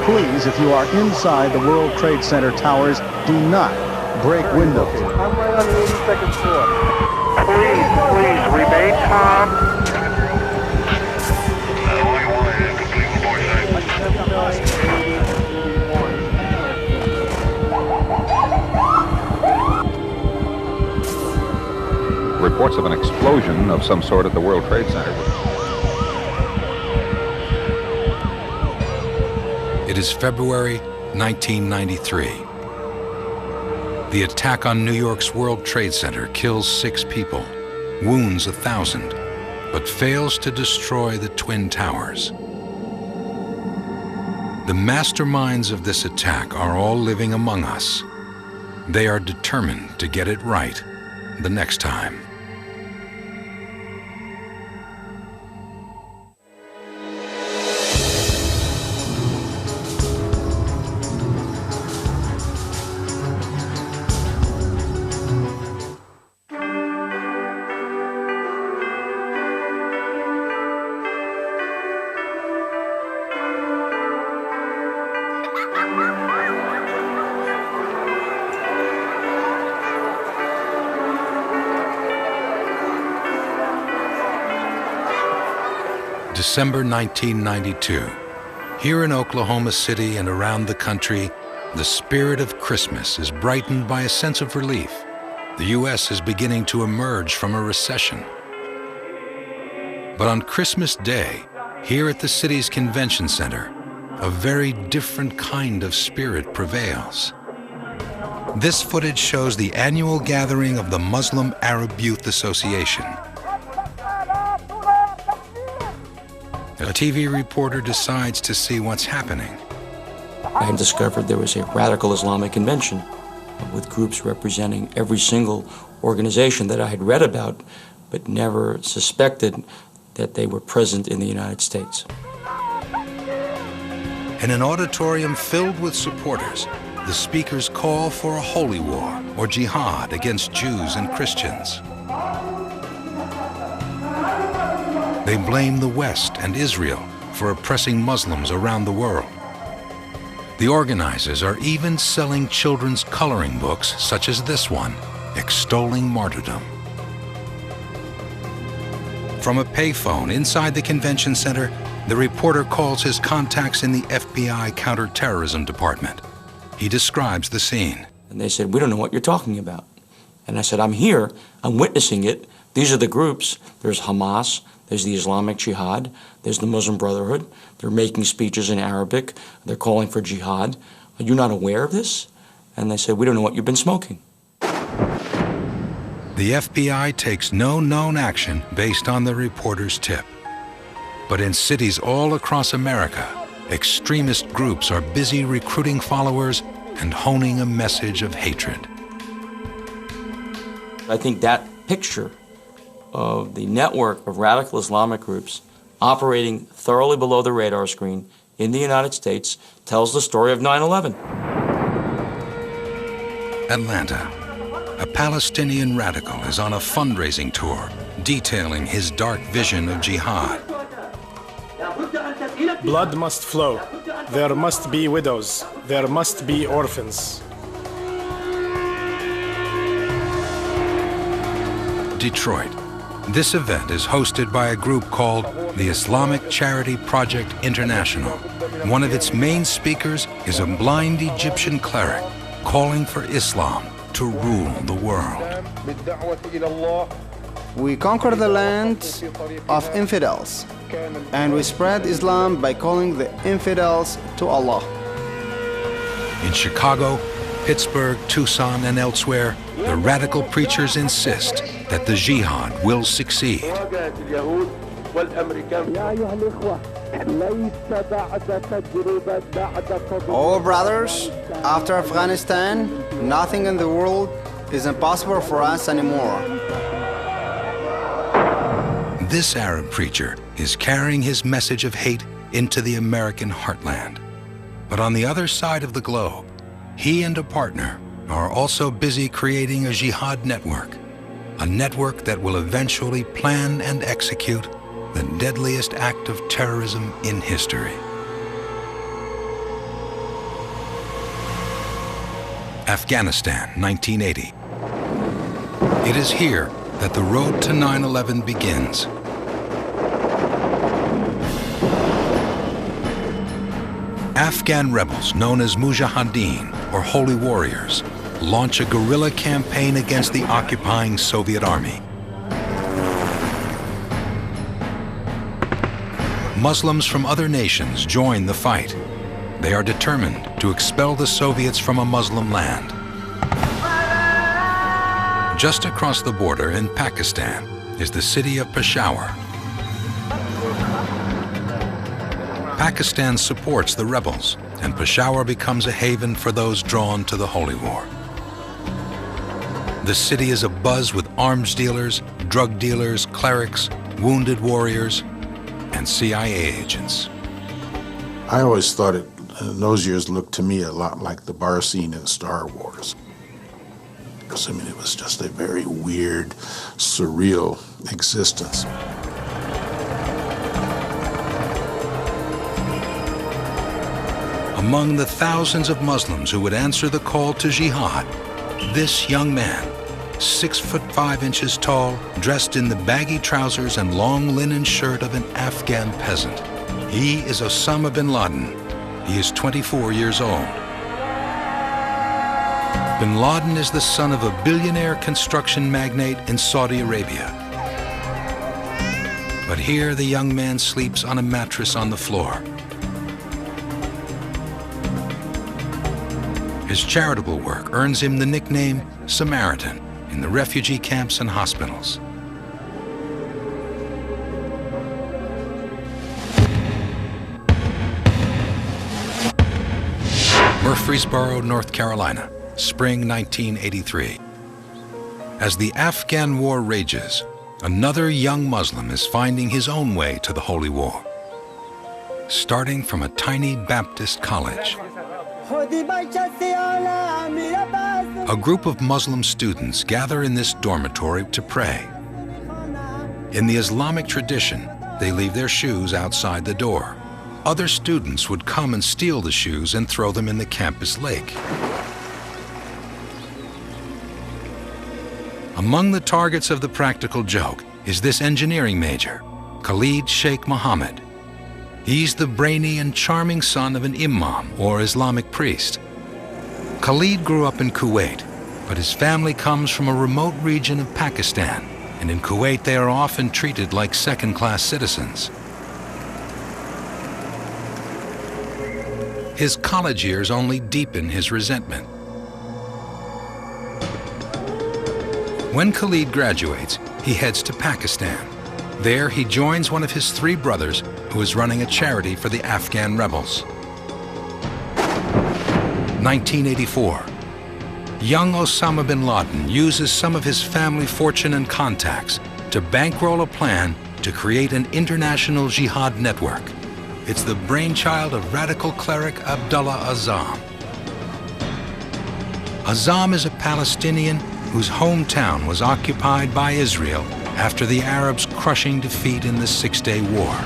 Please, if you are inside the World Trade Center towers, do not break windows. I'm right on the 82nd floor. Please, remain calm. Reports of an explosion of some sort at the World Trade Center. It is February 1993. The attack on New York's World Trade Center kills 6 people, wounds 1,000, but fails to destroy the Twin Towers. The masterminds of this attack are all living among us. They are determined to get it right the next time. December 1992. Here in Oklahoma City and around the country, the spirit of Christmas is brightened by a sense of relief. The U.S. is beginning to emerge from a recession. But on Christmas Day, here at the city's convention center, a very different kind of spirit prevails. This footage shows the annual gathering of the Muslim Arab Youth Association. A TV reporter decides to see what's happening. I discovered there was a radical Islamic convention with groups representing every single organization that I had read about, but never suspected that they were present in the United States. In an auditorium filled with supporters, the speakers call for a holy war or jihad against Jews and Christians. They blame the West and Israel for oppressing Muslims around the world. The organizers are even selling children's coloring books such as this one, extolling martyrdom. From a payphone inside the convention center, the reporter calls his contacts in the FBI counterterrorism department. He describes the scene. And they said, "We don't know what you're talking about." And I said, "I'm here, I'm witnessing it. These are the groups. There's Hamas, there's the Islamic Jihad, there's the Muslim Brotherhood. They're making speeches in Arabic. They're calling for jihad. Are you not aware of this?" And they said, "We don't know what you've been smoking." The FBI takes no known action based on the reporter's tip. But in cities all across America, extremist groups are busy recruiting followers and honing a message of hatred. I think that picture of the network of radical Islamic groups operating thoroughly below the radar screen in the United States tells the story of 9/11. Atlanta. A Palestinian radical is on a fundraising tour detailing his dark vision of jihad. Blood must flow. There must be widows. There must be orphans. Detroit. This event is hosted by a group called the Islamic Charity Project International. One of its main speakers is a blind Egyptian cleric calling for Islam to rule the world. We conquer the land of infidels, and we spread Islam by calling the infidels to Allah. In Chicago, Pittsburgh, Tucson, and elsewhere, the radical preachers insist that the jihad will succeed. Oh, brothers, after Afghanistan, nothing in the world is impossible for us anymore. This Arab preacher is carrying his message of hate into the American heartland. But on the other side of the globe, he and a partner are also busy creating a jihad network, a network that will eventually plan and execute the deadliest act of terrorism in history. Afghanistan, 1980. It is here that the road to 9/11 begins. Afghan rebels known as Mujahideen, or Holy Warriors, launch a guerrilla campaign against the occupying Soviet army. Muslims from other nations join the fight. They are determined to expel the Soviets from a Muslim land. Just across the border in Pakistan is the city of Peshawar. Pakistan supports the rebels, and Peshawar becomes a haven for those drawn to the Holy War. The city is abuzz with arms dealers, drug dealers, clerics, wounded warriors, and CIA agents. I always thought it, in those years, looked to me a lot like the bar scene in Star Wars. Because, I mean, it was just a very weird, surreal existence. Among the thousands of Muslims who would answer the call to jihad, this young man, 6'5" tall, dressed in the baggy trousers and long linen shirt of an Afghan peasant. He is Osama bin Laden. He is 24 years old. Bin Laden is the son of a billionaire construction magnate in Saudi Arabia. But here the young man sleeps on a mattress on the floor. His charitable work earns him the nickname Samaritan in the refugee camps and hospitals. Murfreesboro, North Carolina, spring 1983. As the Afghan War rages, another young Muslim is finding his own way to the Holy War, starting from a tiny Baptist college. A group of Muslim students gather in this dormitory to pray. In the Islamic tradition, they leave their shoes outside the door. Other students would come and steal the shoes and throw them in the campus lake. Among the targets of the practical joke is this engineering major, Khalid Sheikh Mohammed. He's the brainy and charming son of an imam, or Islamic priest. Khalid grew up in Kuwait, but his family comes from a remote region of Pakistan, and in Kuwait they are often treated like second-class citizens. His college years only deepen his resentment. When Khalid graduates, he heads to Pakistan. There, he joins one of his three brothers who is running a charity for the Afghan rebels. 1984. Young Osama bin Laden uses some of his family fortune and contacts to bankroll a plan to create an international jihad network. It's the brainchild of radical cleric Abdullah Azam. Azam is a Palestinian whose hometown was occupied by Israel after the Arabs' crushing defeat in the Six-Day War.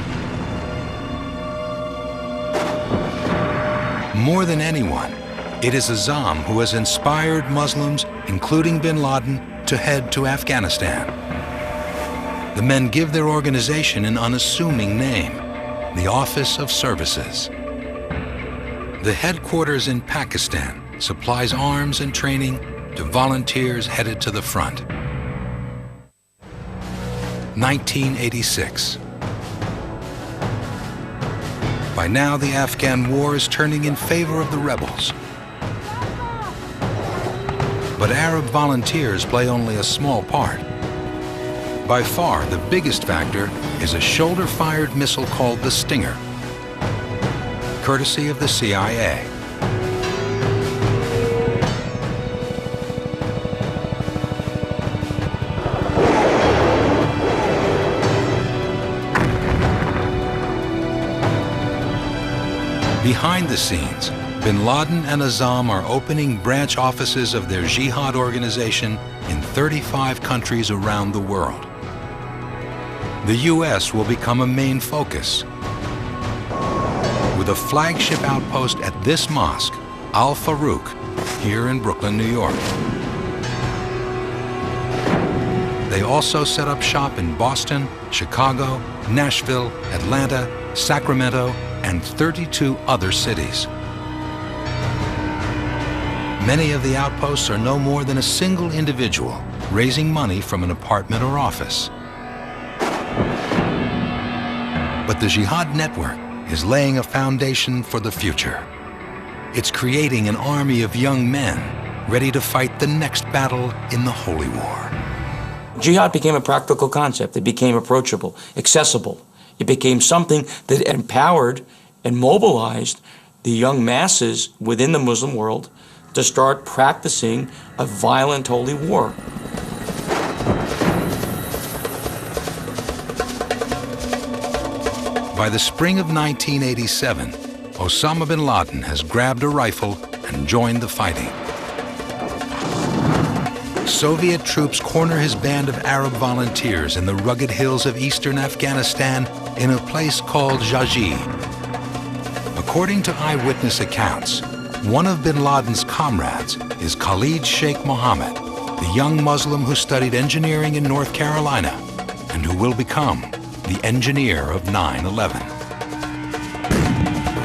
More than anyone, it is Azam who has inspired Muslims, including bin Laden, to head to Afghanistan. The men give their organization an unassuming name, the Office of Services. The headquarters in Pakistan supplies arms and training to volunteers headed to the front. 1986. By now, the Afghan war is turning in favor of the rebels. But Arab volunteers play only a small part. By far, the biggest factor is a shoulder-fired missile called the Stinger, courtesy of the CIA. Behind the scenes, bin Laden and Azam are opening branch offices of their jihad organization in 35 countries around the world. The U.S. will become a main focus, with a flagship outpost at this mosque, Al Farouk, here in Brooklyn, New York. They also set up shop in Boston, Chicago, Nashville, Atlanta, Sacramento, and 32 other cities. Many of the outposts are no more than a single individual raising money from an apartment or office. But the Jihad network is laying a foundation for the future. It's creating an army of young men ready to fight the next battle in the Holy War. Jihad became a practical concept. It became approachable, accessible. It became something that empowered and mobilized the young masses within the Muslim world to start practicing a violent holy war. By the spring of 1987, Osama bin Laden has grabbed a rifle and joined the fighting. Soviet troops corner his band of Arab volunteers in the rugged hills of eastern Afghanistan in a place called Jaji. According to eyewitness accounts, one of bin Laden's comrades is Khalid Sheikh Mohammed, the young Muslim who studied engineering in North Carolina and who will become the engineer of 9/11.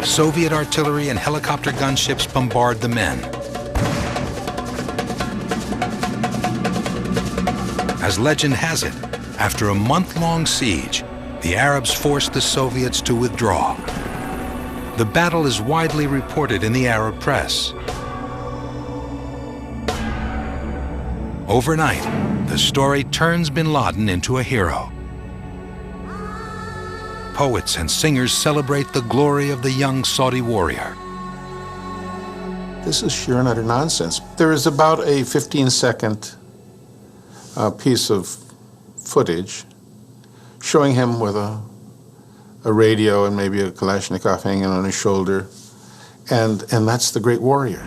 Soviet artillery and helicopter gunships bombard the men. As legend has it, after a month-long siege, the Arabs forced the Soviets to withdraw. The battle is widely reported in the Arab press. Overnight, the story turns bin Laden into a hero. Poets and singers celebrate the glory of the young Saudi warrior. This is sheer and utter nonsense. There is about a 15-second piece of footage showing him with a radio and maybe a Kalashnikov hanging on his shoulder, and that's the great warrior.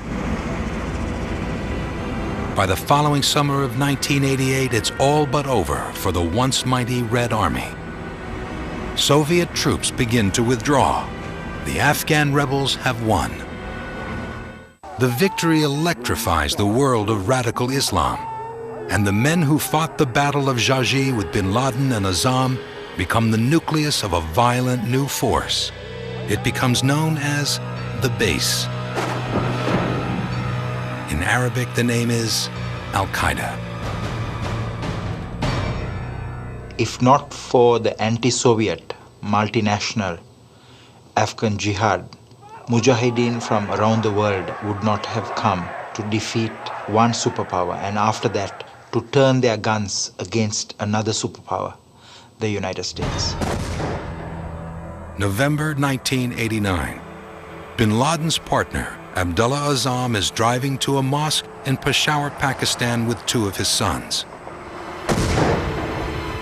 By the following summer of 1988, it's all but over for the once mighty Red Army. Soviet troops begin to withdraw. The Afghan rebels have won. The victory electrifies the world of radical Islam, and the men who fought the Battle of Jaji with bin Laden and Osama become the nucleus of a violent new force. It becomes known as the Base. In Arabic, the name is Al-Qaeda. If not for the anti-Soviet, multinational Afghan jihad, Mujahideen from around the world would not have come to defeat one superpower, and after that, to turn their guns against another superpower, the United States. November 1989. Bin Laden's partner, Abdullah Osama, is driving to a mosque in Peshawar, Pakistan with two of his sons.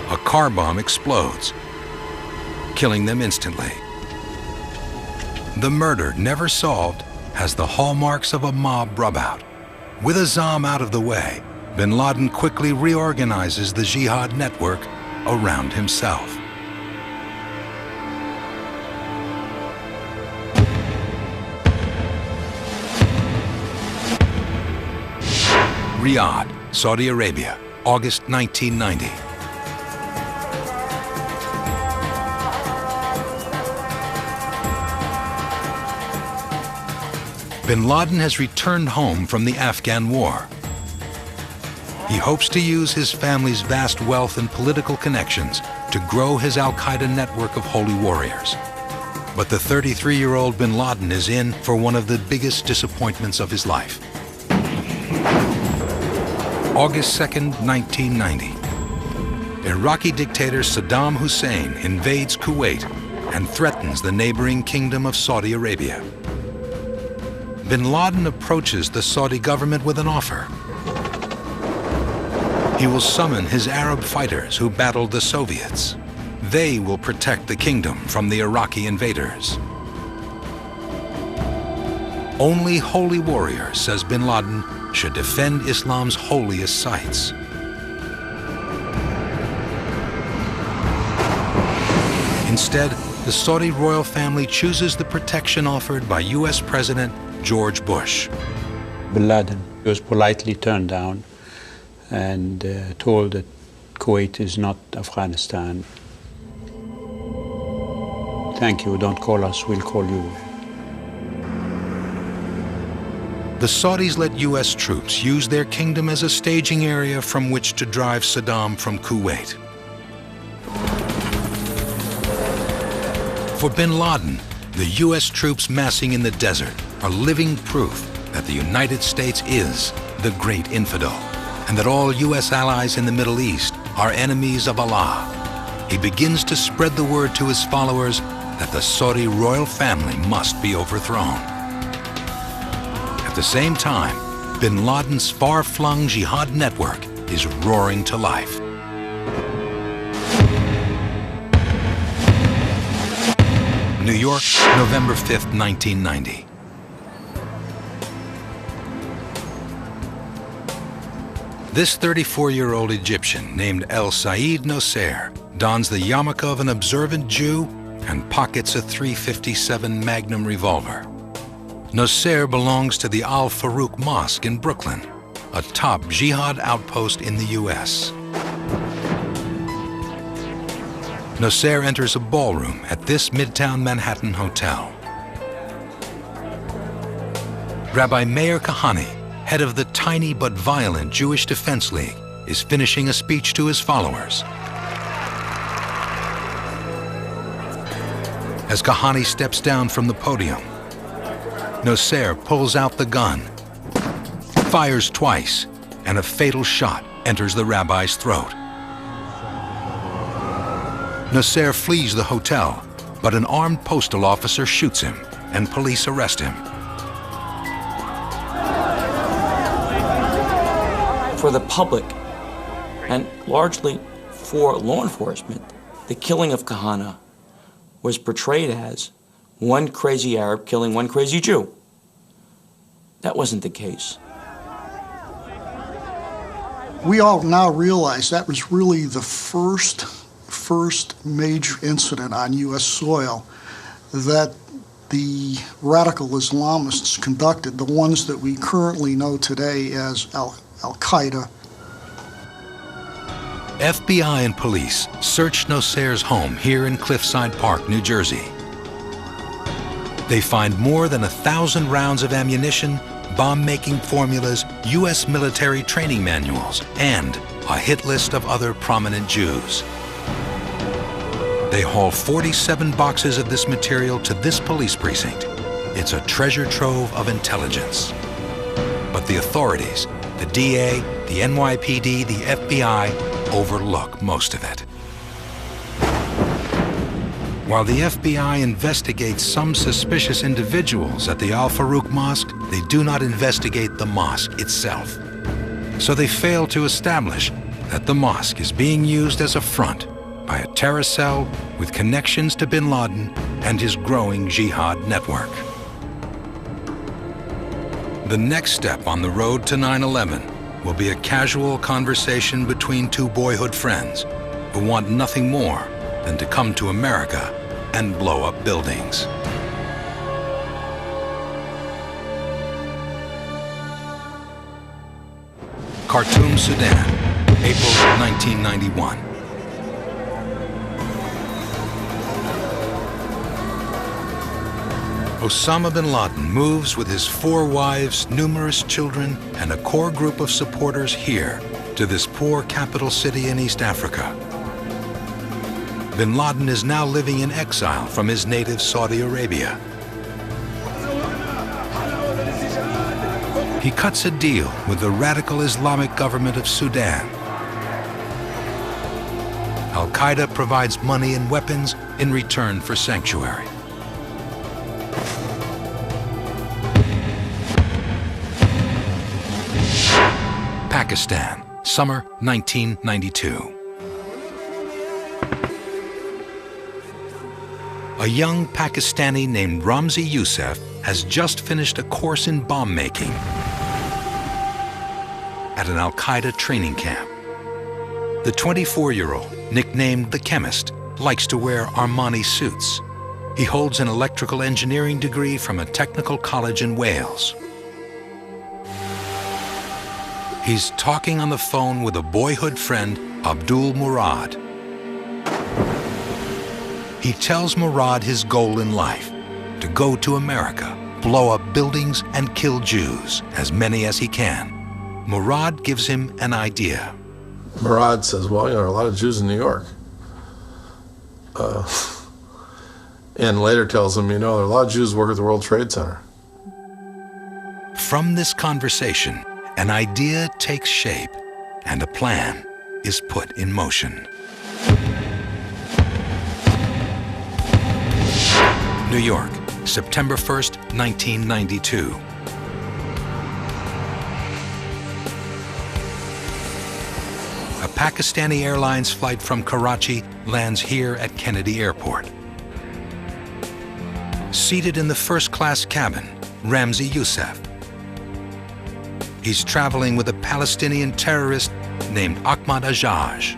A car bomb explodes, killing them instantly. The murder, never solved, has the hallmarks of a mob rub-out. With Osama out of the way, bin Laden quickly reorganizes the jihad network around himself. Riyadh, Saudi Arabia, August 1990. Bin Laden has returned home from the Afghan war. He hopes to use his family's vast wealth and political connections to grow his Al-Qaeda network of holy warriors. But the 33-year-old bin Laden is in for one of the biggest disappointments of his life. August 2nd, 1990. Iraqi dictator Saddam Hussein invades Kuwait and threatens the neighboring kingdom of Saudi Arabia. Bin Laden approaches the Saudi government with an offer. He will summon his Arab fighters who battled the Soviets. They will protect the kingdom from the Iraqi invaders. Only holy warriors, says bin Laden, should defend Islam's holiest sites. Instead, the Saudi royal family chooses the protection offered by U.S. President George Bush. Bin Laden was politely turned down and told that Kuwait is not Afghanistan. Thank you, don't call us, we'll call you. The Saudis let U.S. troops use their kingdom as a staging area from which to drive Saddam from Kuwait. For bin Laden, the U.S. troops massing in the desert are living proof that the United States is the great infidel, and that all U.S. allies in the Middle East are enemies of Allah. He begins to spread the word to his followers that the Saudi royal family must be overthrown. At the same time, bin Laden's far-flung jihad network is roaring to life. New York, November 5th, 1990. This 34-year-old Egyptian named El Said Nosser dons the yarmulke of an observant Jew and pockets a .357 Magnum revolver. Nosser belongs to the Al Farouk Mosque in Brooklyn, a top jihad outpost in the U.S. Nosser enters a ballroom at this Midtown Manhattan hotel. Rabbi Meir Kahane, head of the tiny but violent Jewish Defense League, is finishing a speech to his followers. As Kahane steps down from the podium, Nosser pulls out the gun, fires twice, and a fatal shot enters the rabbi's throat. Nosser flees the hotel, but an armed postal officer shoots him, and police arrest him. For the public, and largely for law enforcement, the killing of Kahane was portrayed as one crazy Arab killing one crazy Jew. That wasn't the case. We all now realize that was really the first major incident on U.S. soil that the radical Islamists conducted, the ones that we currently know today as Al-Qaeda. FBI and police searched Nosser's home here in Cliffside Park, New Jersey. They find more than 1,000 rounds of ammunition, bomb-making formulas, U.S. military training manuals, and a hit list of other prominent Jews. They haul 47 boxes of this material to this police precinct. It's a treasure trove of intelligence. But the authorities, the DA, the NYPD, the FBI, overlook most of it. While the FBI investigates some suspicious individuals at the Al Farouk Mosque, they do not investigate the mosque itself. So they fail to establish that the mosque is being used as a front by a terror cell with connections to bin Laden and his growing jihad network. The next step on the road to 9/11 will be a casual conversation between two boyhood friends who want nothing more than to come to America and blow up buildings. Khartoum, Sudan, April 1991. Osama bin Laden moves with his 4 wives, numerous children, and a core group of supporters here to this poor capital city in East Africa. Bin Laden is now living in exile from his native Saudi Arabia. He cuts a deal with the radical Islamic government of Sudan. Al-Qaeda provides money and weapons in return for sanctuary. Pakistan, summer 1992. A young Pakistani named Ramzi Youssef has just finished a course in bomb making at an Al-Qaeda training camp. The 24-year-old, nicknamed the Chemist, likes to wear Armani suits. He holds an electrical engineering degree from a technical college in Wales. He's talking on the phone with a boyhood friend, Abdul Murad. He tells Murad his goal in life, to go to America, blow up buildings and kill Jews, as many as he can. Murad gives him an idea. Murad says, well, there are a lot of Jews in New York. And later tells him, there are a lot of Jews who work at the World Trade Center. From this conversation, an idea takes shape and a plan is put in motion. New York, September 1st, 1992. A Pakistani Airlines flight from Karachi lands here at Kennedy Airport. Seated in the first-class cabin, Ramzi Youssef. He's traveling with a Palestinian terrorist named Ahmad Ajaj.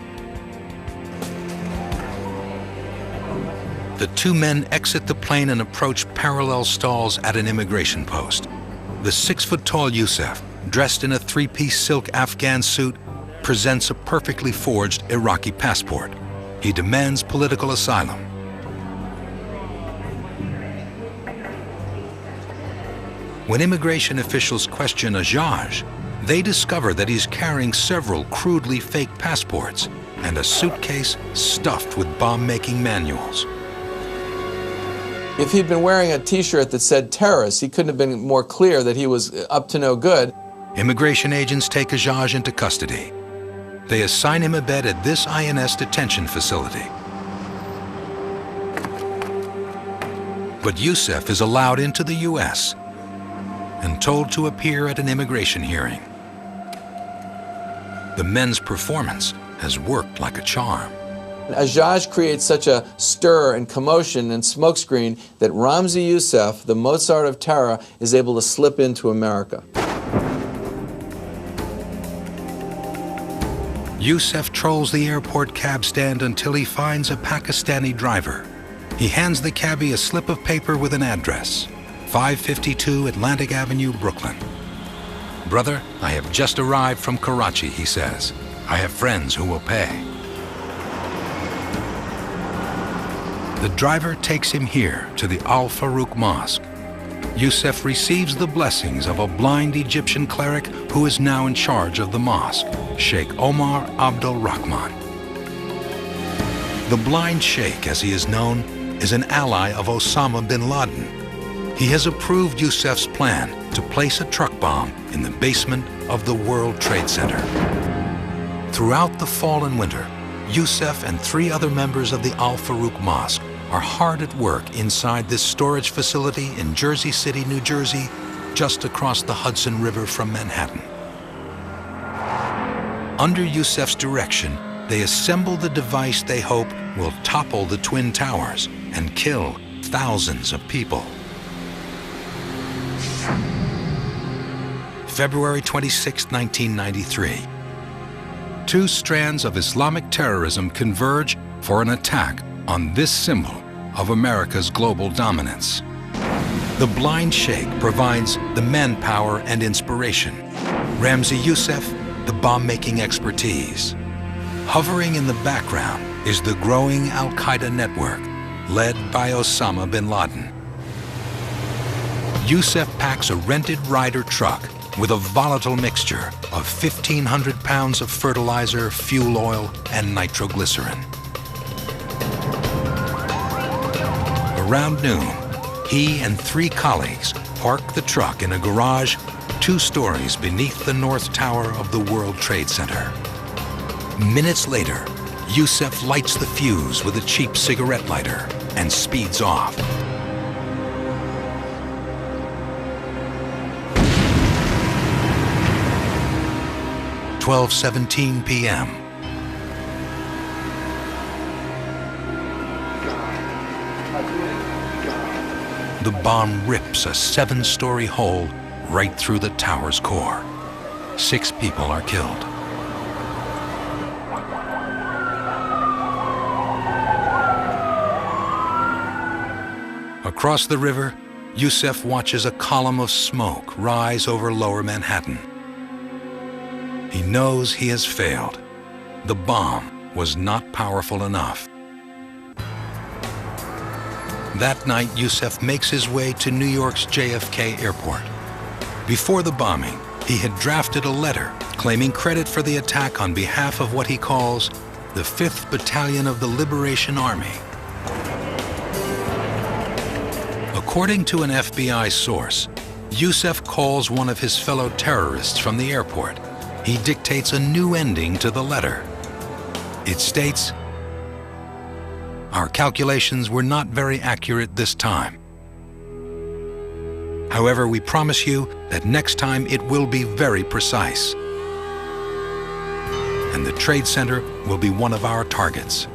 The two men exit the plane and approach parallel stalls at an immigration post. The 6-foot-tall Youssef, dressed in a 3-piece silk Afghan suit, presents a perfectly forged Iraqi passport. He demands political asylum. When immigration officials question Ajaj, they discover that he's carrying several crudely fake passports and a suitcase stuffed with bomb-making manuals. If he'd been wearing a T-shirt that said terrorist, he couldn't have been more clear that he was up to no good. Immigration agents take Ajaj into custody. They assign him a bed at this INS detention facility. But Youssef is allowed into the U.S. and told to appear at an immigration hearing. The men's performance has worked like a charm. Ajaj creates such a stir and commotion and smokescreen that Ramzi Youssef, the Mozart of terror, is able to slip into America. Youssef trolls the airport cab stand until he finds a Pakistani driver. He hands the cabbie a slip of paper with an address, 552 Atlantic Avenue, Brooklyn. "Brother, I have just arrived from Karachi," he says. "I have friends who will pay." The driver takes him here to the Al Farouk Mosque. Youssef receives the blessings of a blind Egyptian cleric who is now in charge of the mosque, Sheikh Omar Abdul Rahman. The blind sheikh, as he is known, is an ally of Osama bin Laden. He has approved Youssef's plan to place a truck bomb in the basement of the World Trade Center. Throughout the fall and winter, Youssef and 3 other members of the Al Farouk Mosque are hard at work inside this storage facility in Jersey City, New Jersey, just across the Hudson River from Manhattan. Under Youssef's direction, they assemble the device they hope will topple the Twin Towers and kill thousands of people. February 26, 1993. 2 strands of Islamic terrorism converge for an attack on this symbol of America's global dominance. The blind sheikh provides the manpower and inspiration. Ramzi Youssef, the bomb-making expertise. Hovering in the background is the growing Al-Qaeda network, led by Osama bin Laden. Youssef packs a rented Ryder truck with a volatile mixture of 1,500 pounds of fertilizer, fuel oil, and nitroglycerin. Around noon, he and 3 colleagues park the truck in a garage 2 stories beneath the North Tower of the World Trade Center. Minutes later, Youssef lights the fuse with a cheap cigarette lighter and speeds off. at 12:17 p.m. The bomb rips a 7-story hole right through the tower's core. 6 people are killed. Across the river, Youssef watches a column of smoke rise over lower Manhattan. He knows he has failed. The bomb was not powerful enough. That night, Yousef makes his way to New York's JFK airport. Before the bombing, he had drafted a letter claiming credit for the attack on behalf of what he calls the 5th Battalion of the Liberation Army. According to an FBI source, Yousef calls one of his fellow terrorists from the airport. He dictates a new ending to the letter. It states, "Our calculations were not very accurate this time. However, we promise you that next time it will be very precise. And the Trade Center will be one of our targets."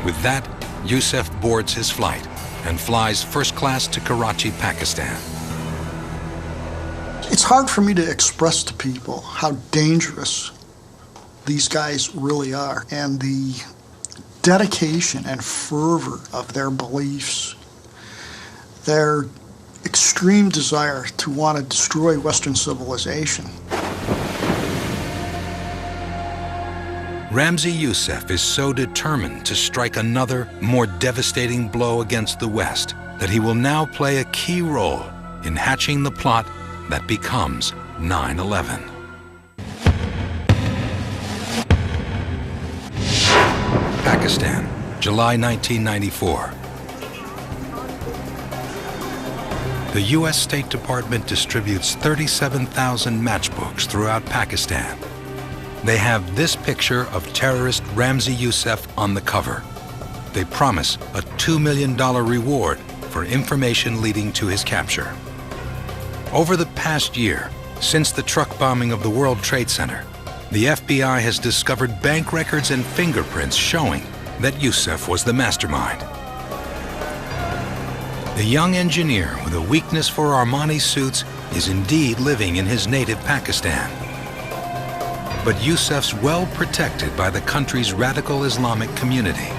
With that, Yousef boards his flight and flies first class to Karachi, Pakistan. It's hard for me to express to people how dangerous these guys really are, and the dedication and fervor of their beliefs, their extreme desire to want to destroy Western civilization. Ramzi Yousef is so determined to strike another, more devastating blow against the West that he will now play a key role in hatching the plot that becomes 9/11. Pakistan, July 1994. The U.S. State Department distributes 37,000 matchbooks throughout Pakistan. They have this picture of terrorist Ramzi Yousef on the cover. They promise a $2 million reward for information leading to his capture. Over the past year, since the truck bombing of the World Trade Center, the FBI has discovered bank records and fingerprints showing that Yousef was the mastermind. The young engineer with a weakness for Armani suits is indeed living in his native Pakistan. But Yousef's well protected by the country's radical Islamic community.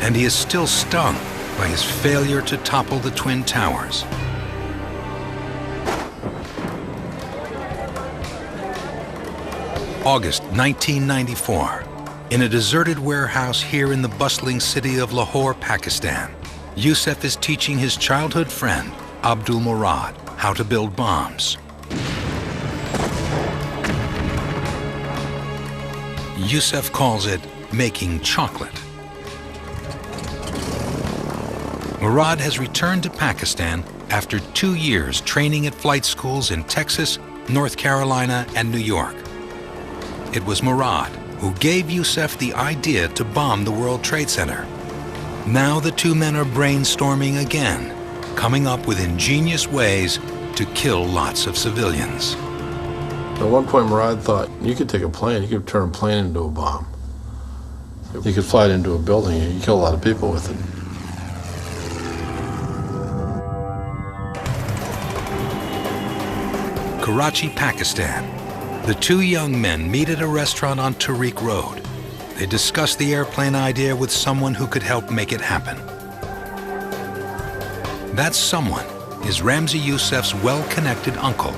And he is still stung by his failure to topple the Twin Towers. August 1994. In a deserted warehouse here in the bustling city of Lahore, Pakistan, Yousef is teaching his childhood friend, Abdul Murad, how to build bombs. Yousef calls it making chocolate. Murad has returned to Pakistan after 2 years training at flight schools in Texas, North Carolina, and New York. It was Murad who gave Yousef the idea to bomb the World Trade Center. Now the two men are brainstorming again, coming up with ingenious ways to kill lots of civilians. At one point, Murad thought, you could take a plane, you could turn a plane into a bomb. You could fly it into a building, and you could kill a lot of people with it. Karachi, Pakistan. The two young men meet at a restaurant on Tariq Road. They discuss the airplane idea with someone who could help make it happen. That someone is Ramzi Yousef's well-connected uncle,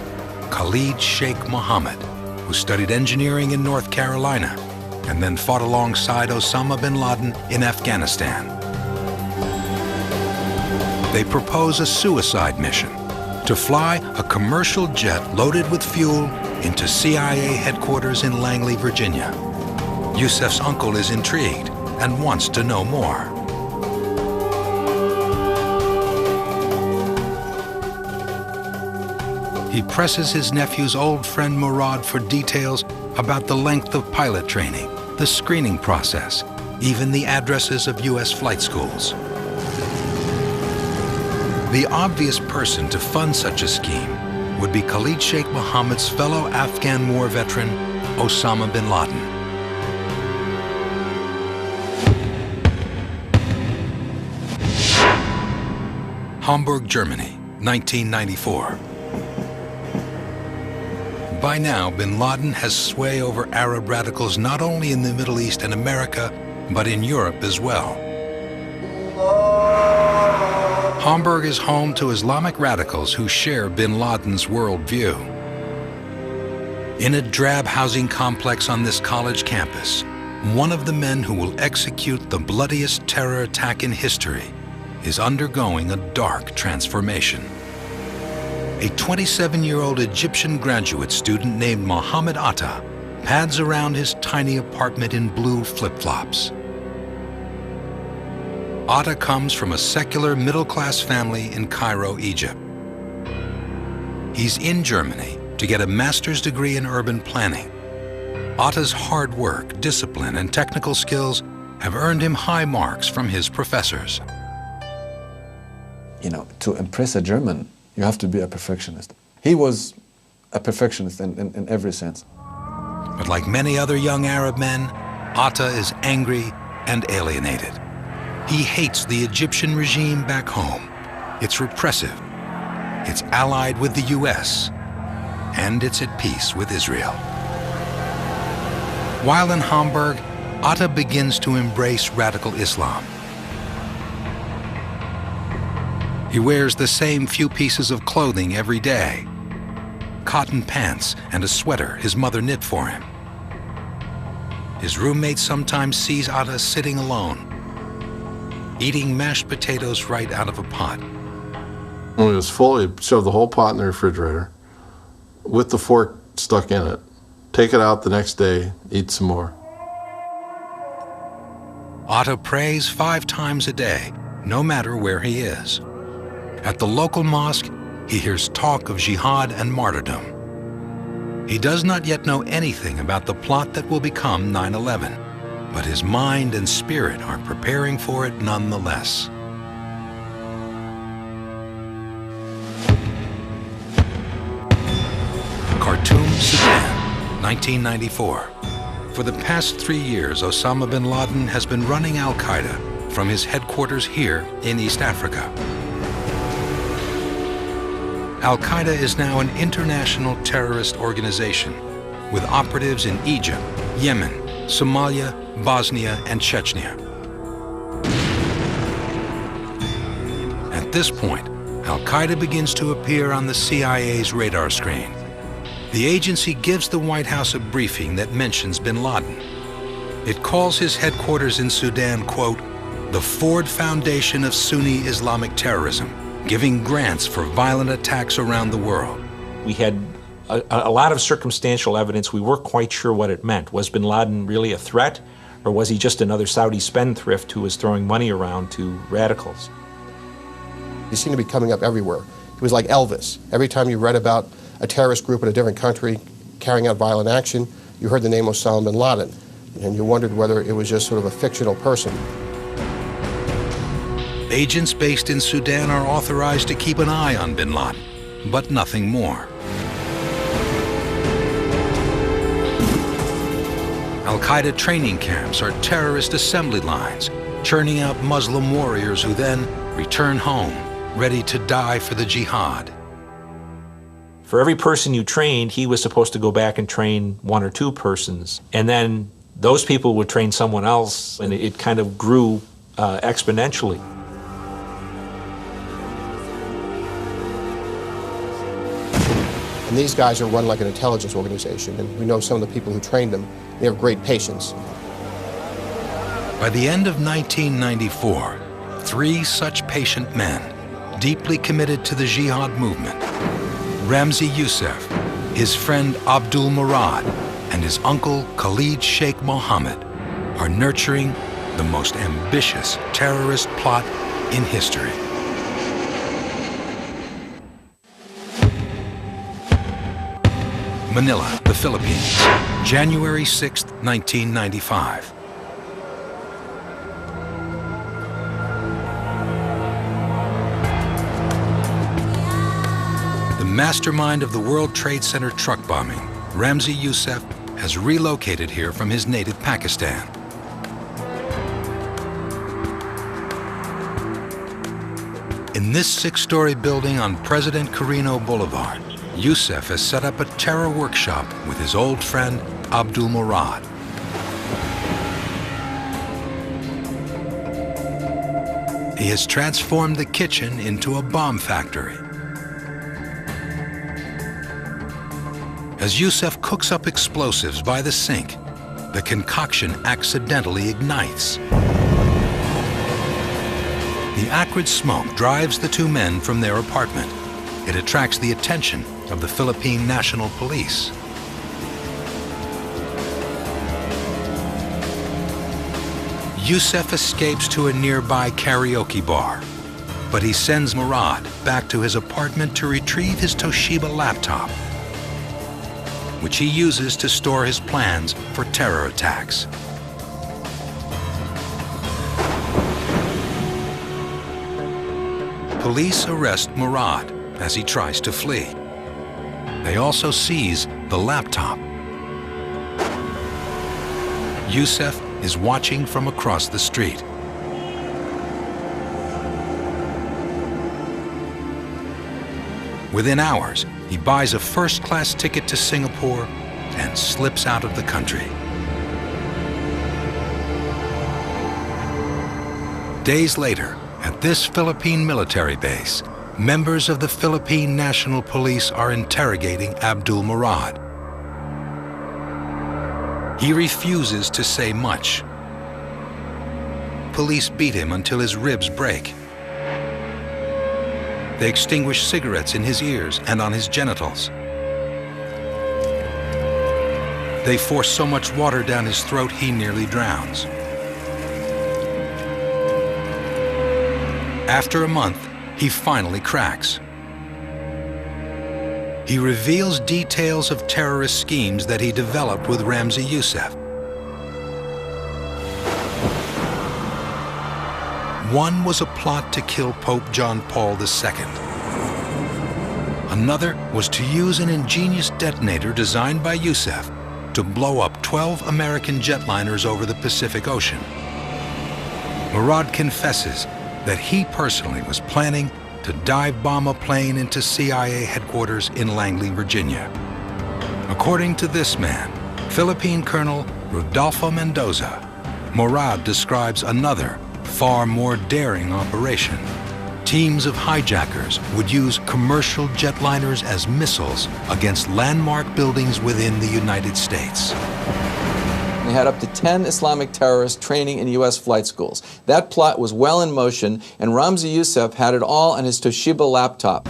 Khalid Sheikh Mohammed, who studied engineering in North Carolina and then fought alongside Osama bin Laden in Afghanistan. They propose a suicide mission to fly a commercial jet loaded with fuel into CIA headquarters in Langley, Virginia. Yousef's uncle is intrigued and wants to know more. He presses his nephew's old friend Murad for details about the length of pilot training, the screening process, even the addresses of U.S. flight schools. The obvious person to fund such a scheme would be Khalid Sheikh Mohammed's fellow Afghan war veteran, Osama bin Laden. Hamburg, Germany, 1994. By now, bin Laden has sway over Arab radicals not only in the Middle East and America, but in Europe as well. Hamburg is home to Islamic radicals who share bin Laden's worldview. In a drab housing complex on this college campus, one of the men who will execute the bloodiest terror attack in history is undergoing a dark transformation. A 27-year-old Egyptian graduate student named Mohammed Atta pads around his tiny apartment in blue flip-flops. Atta comes from a secular middle-class family in Cairo, Egypt. He's in Germany to get a master's degree in urban planning. Atta's hard work, discipline, and technical skills have earned him high marks from his professors. You know, to impress a German, you have to be a perfectionist. He was a perfectionist in every sense. But like many other young Arab men, Atta is angry and alienated. He hates the Egyptian regime back home. It's repressive. It's allied with the US. And it's at peace with Israel. While in Hamburg, Atta begins to embrace radical Islam. He wears the same few pieces of clothing every day. Cotton pants and a sweater his mother knit for him. His roommate sometimes sees Atta sitting alone, eating mashed potatoes right out of a pot. When it was full, he'd shove the whole pot in the refrigerator with the fork stuck in it. Take it out the next day, eat some more. Atta prays 5 times a day, no matter where he is. At the local mosque, he hears talk of jihad and martyrdom. He does not yet know anything about the plot that will become 9/11, but his mind and spirit are preparing for it nonetheless. Khartoum, Sudan, 1994. For the past 3 years, Osama bin Laden has been running al-Qaeda from his headquarters here in East Africa. Al-Qaeda is now an international terrorist organization with operatives in Egypt, Yemen, Somalia, Bosnia, and Chechnya. At this point, Al-Qaeda begins to appear on the CIA's radar screen. The agency gives the White House a briefing that mentions bin Laden. It calls his headquarters in Sudan, quote, the Ford Foundation of Sunni Islamic Terrorism, giving grants for violent attacks around the world. We had a lot of circumstantial evidence. We weren't quite sure what it meant. Was bin Laden really a threat, or was he just another Saudi spendthrift who was throwing money around to radicals? He seemed to be coming up everywhere. He was like Elvis. Every time you read about a terrorist group in a different country carrying out violent action, you heard the name Osama bin Laden, and you wondered whether it was just sort of a fictional person. Agents based in Sudan are authorized to keep an eye on bin Laden, but nothing more. Al-Qaeda training camps are terrorist assembly lines, churning out Muslim warriors who then return home, ready to die for the jihad. For every person you trained, he was supposed to go back and train 1 or 2 persons. And then those people would train someone else, and it kind of grew exponentially. And these guys are run like an intelligence organization, and we know some of the people who trained them. They have great patience. By the end of 1994, 3 such patient men, deeply committed to the jihad movement, Ramzi Youssef, his friend Abdul Murad, and his uncle Khalid Sheikh Mohammed, are nurturing the most ambitious terrorist plot in history. Manila, the Philippines, January 6, 1995. The mastermind of the World Trade Center truck bombing, Ramzi Youssef, has relocated here from his native Pakistan. In this 6-story building on President Carino Boulevard, Youssef has set up a terror workshop with his old friend Abdul Murad. He has transformed the kitchen into a bomb factory. As Yusef cooks up explosives by the sink, the concoction accidentally ignites. The acrid smoke drives the two men from their apartment. It attracts the attention of the Philippine National Police. Yusef escapes to a nearby karaoke bar, but he sends Murad back to his apartment to retrieve his Toshiba laptop, which he uses to store his plans for terror attacks. Police arrest Murad as he tries to flee. They also seize the laptop. Yusef is watching from across the street. Within hours, he buys a first-class ticket to Singapore and slips out of the country. Days later, at this Philippine military base, members of the Philippine National Police are interrogating Abdul Murad. He refuses to say much. Police beat him until his ribs break. They extinguish cigarettes in his ears and on his genitals. They force so much water down his throat he nearly drowns. After a month, he finally cracks. He reveals details of terrorist schemes that he developed with Ramzi Youssef. One was a plot to kill Pope John Paul II. Another was to use an ingenious detonator designed by Youssef to blow up 12 American jetliners over the Pacific Ocean. Murad confesses that he personally was planning to dive bomb a plane into CIA headquarters in Langley, Virginia. According to this man, Philippine Colonel Rodolfo Mendoza, Murad describes another, far more daring operation. Teams of hijackers would use commercial jetliners as missiles against landmark buildings within the United States. They had up to 10 Islamic terrorists training in U.S. flight schools. That plot was well in motion, and Ramzi Youssef had it all on his Toshiba laptop.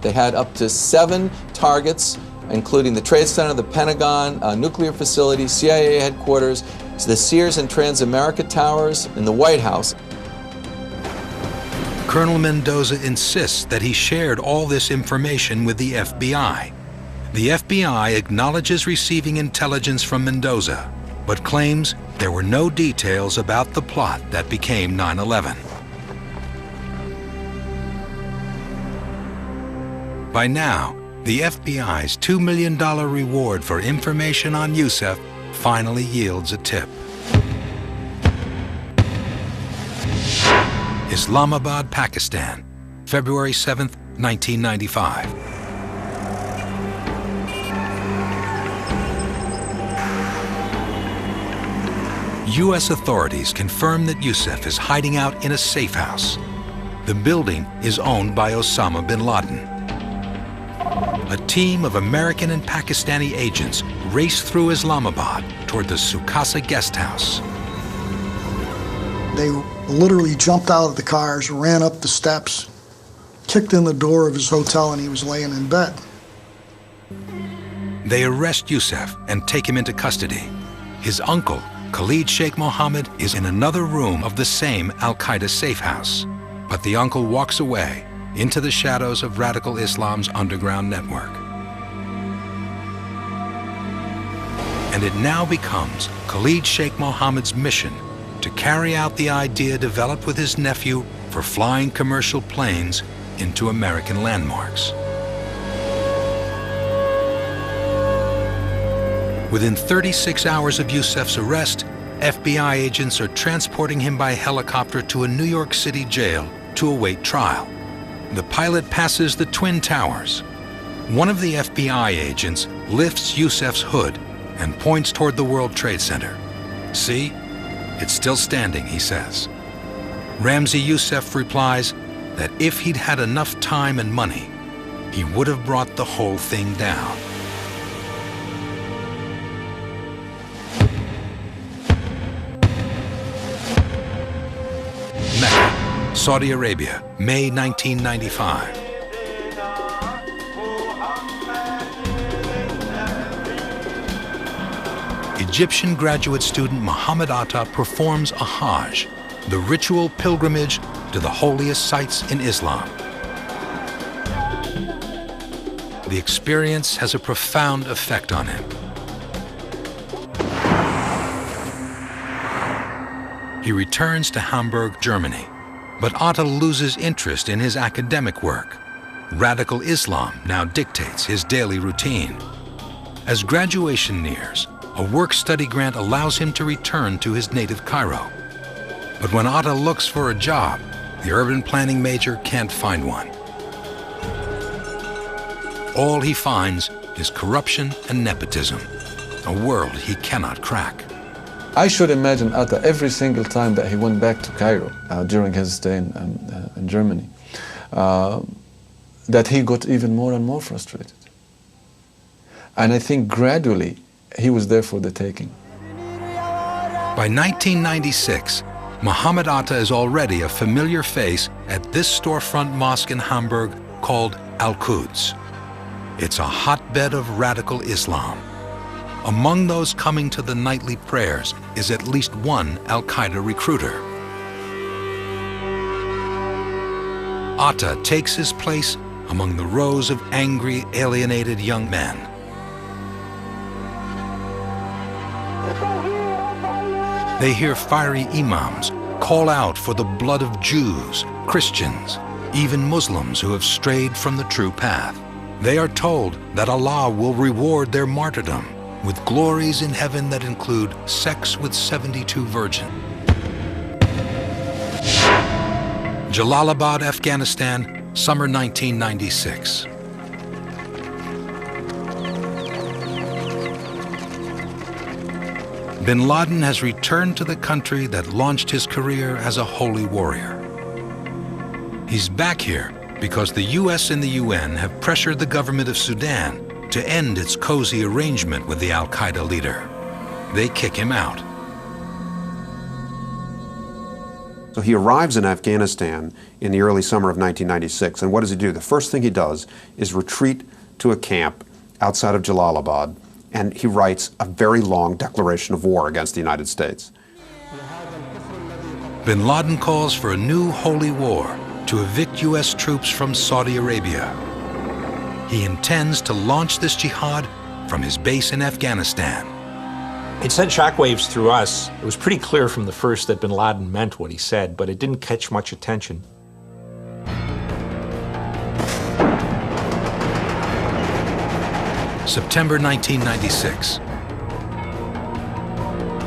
They had up to 7 targets, including the Trade Center, the Pentagon, a nuclear facility, CIA headquarters, the Sears and Transamerica Towers, and the White House. Colonel Mendoza insists that he shared all this information with the FBI. The FBI acknowledges receiving intelligence from Mendoza, but claims there were no details about the plot that became 9/11. By now, the FBI's $2 million reward for information on Youssef finally yields a tip. Islamabad, Pakistan, February 7, 1995. U.S. authorities confirm that Youssef is hiding out in a safe house. The building is owned by Osama bin Laden. A team of American and Pakistani agents race through Islamabad toward the Sukasa guest house. They literally jumped out of the cars, ran up the steps, kicked in the door of his hotel, and he was laying in bed. They arrest Youssef and take him into custody. His uncle, Khalid Sheikh Mohammed, is in another room of the same Al-Qaeda safe house. But the uncle walks away into the shadows of radical Islam's underground network. And it now becomes Khalid Sheikh Mohammed's mission to carry out the idea developed with his nephew for flying commercial planes into American landmarks. Within 36 hours of Youssef's arrest, FBI agents are transporting him by helicopter to a New York City jail to await trial. The pilot passes the Twin Towers. One of the FBI agents lifts Youssef's hood and points toward the World Trade Center. "See? It's still standing," he says. Ramzi Youssef replies that if he'd had enough time and money, he would have brought the whole thing down. Saudi Arabia, May 1995. Egyptian graduate student Muhammad Atta performs a Hajj, the ritual pilgrimage to the holiest sites in Islam. The experience has a profound effect on him. He returns to Hamburg, Germany, but Atta loses interest in his academic work. Radical Islam now dictates his daily routine. As graduation nears, a work-study grant allows him to return to his native Cairo. But when Atta looks for a job, the urban planning major can't find one. All he finds is corruption and nepotism, a world he cannot crack. I should imagine Atta every single time that he went back to Cairo during his stay in Germany, that he got even more and more frustrated. And I think gradually he was there for the taking. By 1996, Muhammad Atta is already a familiar face at this storefront mosque in Hamburg called Al-Quds. It's a hotbed of radical Islam. Among those coming to the nightly prayers is at least one Al-Qaeda recruiter. Atta takes his place among the rows of angry, alienated young men. They hear fiery imams call out for the blood of Jews, Christians, even Muslims who have strayed from the true path. They are told that Allah will reward their martyrdom with glories in heaven that include sex with 72 virgins. Jalalabad, Afghanistan, summer 1996. Bin Laden has returned to the country that launched his career as a holy warrior. He's back here because the US and the UN have pressured the government of Sudan to end its cozy arrangement with the Al-Qaeda leader. They kick him out. So he arrives in Afghanistan in the early summer of 1996, and what does he do? The first thing he does is retreat to a camp outside of Jalalabad, and he writes a very long declaration of war against the United States. Bin Laden calls for a new holy war to evict US troops from Saudi Arabia. He intends to launch this jihad from his base in Afghanistan. It sent shockwaves through us. It was pretty clear from the first that bin Laden meant what he said, but it didn't catch much attention. September 1996.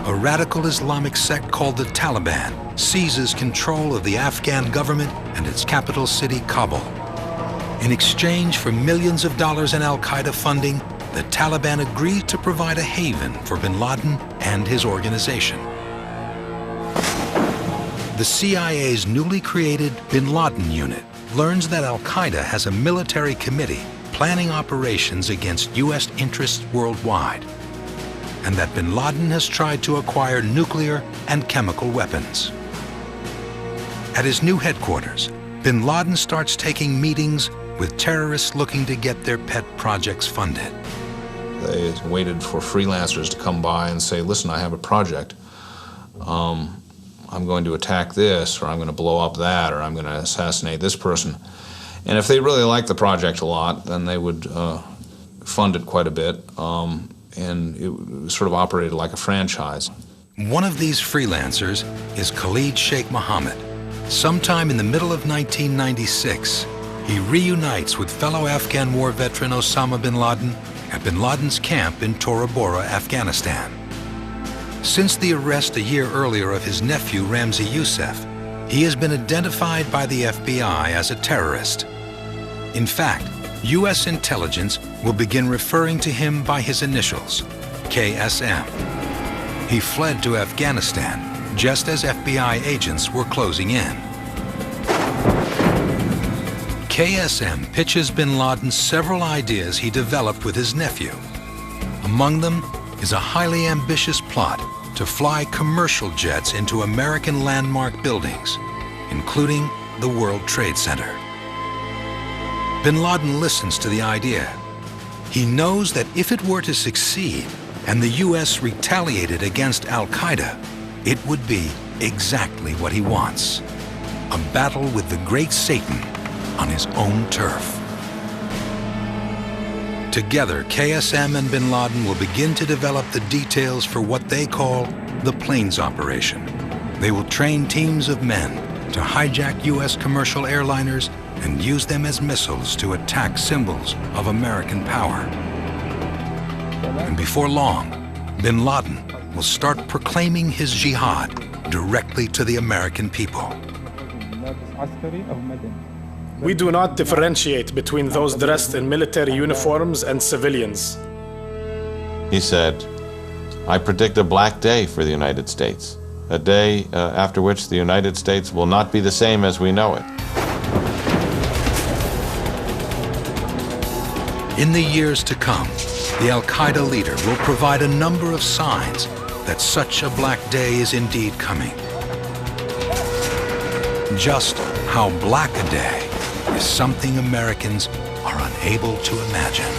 A radical Islamic sect called the Taliban seizes control of the Afghan government and its capital city, Kabul. In exchange for millions of dollars in Al-Qaeda funding, the Taliban agreed to provide a haven for bin Laden and his organization. The CIA's newly created Bin Laden unit learns that Al-Qaeda has a military committee planning operations against US interests worldwide, and that bin Laden has tried to acquire nuclear and chemical weapons. At his new headquarters, bin Laden starts taking meetings with terrorists looking to get their pet projects funded. They waited for freelancers to come by and say, listen, I have a project. I'm going to attack this, or I'm going to blow up that, or I'm going to assassinate this person. And if they really liked the project a lot, then they would fund it quite a bit, and it sort of operated like a franchise. One of these freelancers is Khalid Sheikh Mohammed. Sometime in the middle of 1996, he reunites with fellow Afghan war veteran Osama bin Laden at bin Laden's camp in Tora Bora, Afghanistan. Since the arrest a year earlier of his nephew Ramzi Youssef, he has been identified by the FBI as a terrorist. In fact, US intelligence will begin referring to him by his initials, KSM. He fled to Afghanistan just as FBI agents were closing in. KSM pitches bin Laden several ideas he developed with his nephew. Among them is a highly ambitious plot to fly commercial jets into American landmark buildings, including the World Trade Center. Bin Laden listens to the idea. He knows that if it were to succeed and the U.S. retaliated against al-Qaeda, it would be exactly what he wants: a battle with the great Satan on his own turf. Together, KSM and Bin Laden will begin to develop the details for what they call the Plains Operation. They will train teams of men to hijack U.S. commercial airliners and use them as missiles to attack symbols of American power. And before long, Bin Laden will start proclaiming his jihad directly to the American people. We do not differentiate between those dressed in military uniforms and civilians. He said, "I predict a black day for the United States, a day after which the United States will not be the same as we know it." In the years to come, the al-Qaeda leader will provide a number of signs that such a black day is indeed coming. Just how black a day is something Americans are unable to imagine.